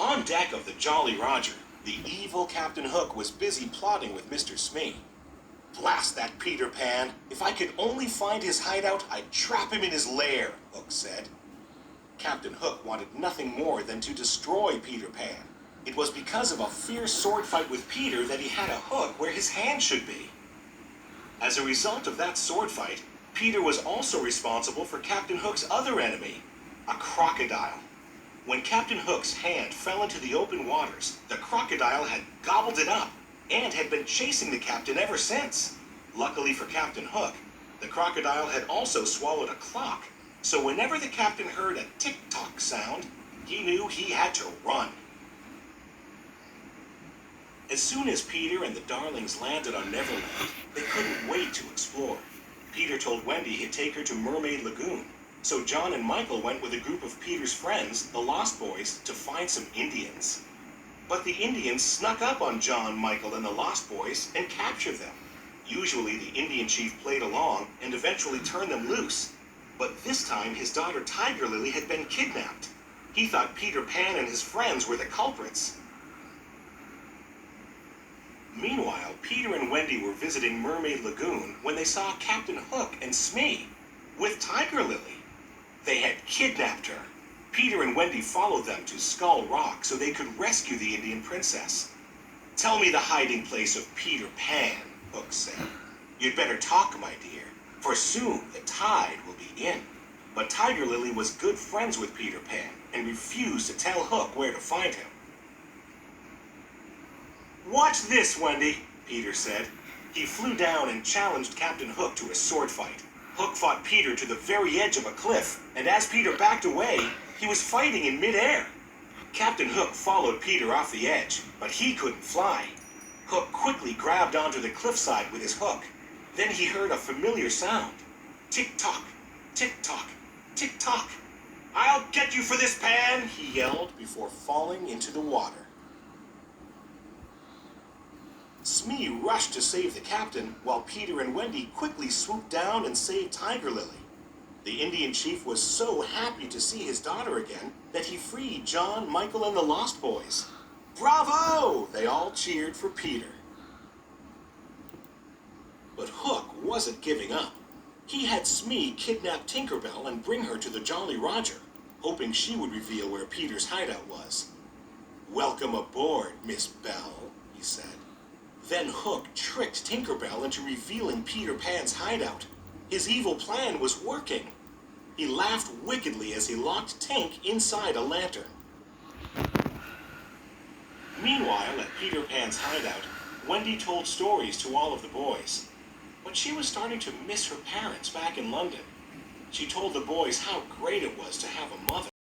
On deck of the Jolly Roger, the evil Captain Hook was busy plotting with Mr. Smee. "Blast that Peter Pan! If I could only find his hideout, I'd trap him in his lair," Hook said. Captain Hook wanted nothing more than to destroy Peter Pan. It was because of a fierce sword fight with Peter that he had a hook where his hand should be. As a result of that sword fight, Peter was also responsible for Captain Hook's other enemy, a crocodile. When Captain Hook's hand fell into the open waters, the crocodile had gobbled it up and had been chasing the captain ever since. Luckily for Captain Hook, the crocodile had also swallowed a clock, so whenever the captain heard a tick-tock sound, he knew he had to run. As soon as Peter and the Darlings landed on Neverland, they couldn't wait to explore. Peter told Wendy he'd take her to Mermaid Lagoon, so John and Michael went with a group of Peter's friends, the Lost Boys, to find some Indians. But the Indians snuck up on John, Michael, and the Lost Boys and captured them. Usually the Indian chief played along and eventually turned them loose. But this time his daughter Tiger Lily had been kidnapped. He thought Peter Pan and his friends were the culprits. Meanwhile, Peter and Wendy were visiting Mermaid Lagoon when they saw Captain Hook and Smee with Tiger Lily. They had kidnapped her. Peter and Wendy followed them to Skull Rock so they could rescue the Indian princess. "Tell me the hiding place of Peter Pan," Hook said. "You'd better talk, my dear, for soon the tide will be in." But Tiger Lily was good friends with Peter Pan and refused to tell Hook where to find him. "Watch this, Wendy," Peter said. He flew down and challenged Captain Hook to a sword fight. Hook fought Peter to the very edge of a cliff, and as Peter backed away, he was fighting in midair. Captain Hook followed Peter off the edge, but he couldn't fly. Hook quickly grabbed onto the cliffside with his hook. Then he heard a familiar sound. Tick-tock, tick-tock, tick-tock. "I'll get you for this, Pan," he yelled before falling into the water. Smee rushed to save the captain, while Peter and Wendy quickly swooped down and saved Tiger Lily. The Indian chief was so happy to see his daughter again that he freed John, Michael, and the Lost Boys. "Bravo!" They all cheered for Peter. But Hook wasn't giving up. He had Smee kidnap Tinker Bell and bring her to the Jolly Roger, hoping she would reveal where Peter's hideout was. "Welcome aboard, Miss Bell," he said. Then Hook tricked Tinker Bell into revealing Peter Pan's hideout. His evil plan was working. He laughed wickedly as he locked Tink inside a lantern. Meanwhile, at Peter Pan's hideout, Wendy told stories to all of the boys. But she was starting to miss her parents back in London. She told the boys how great it was to have a mother.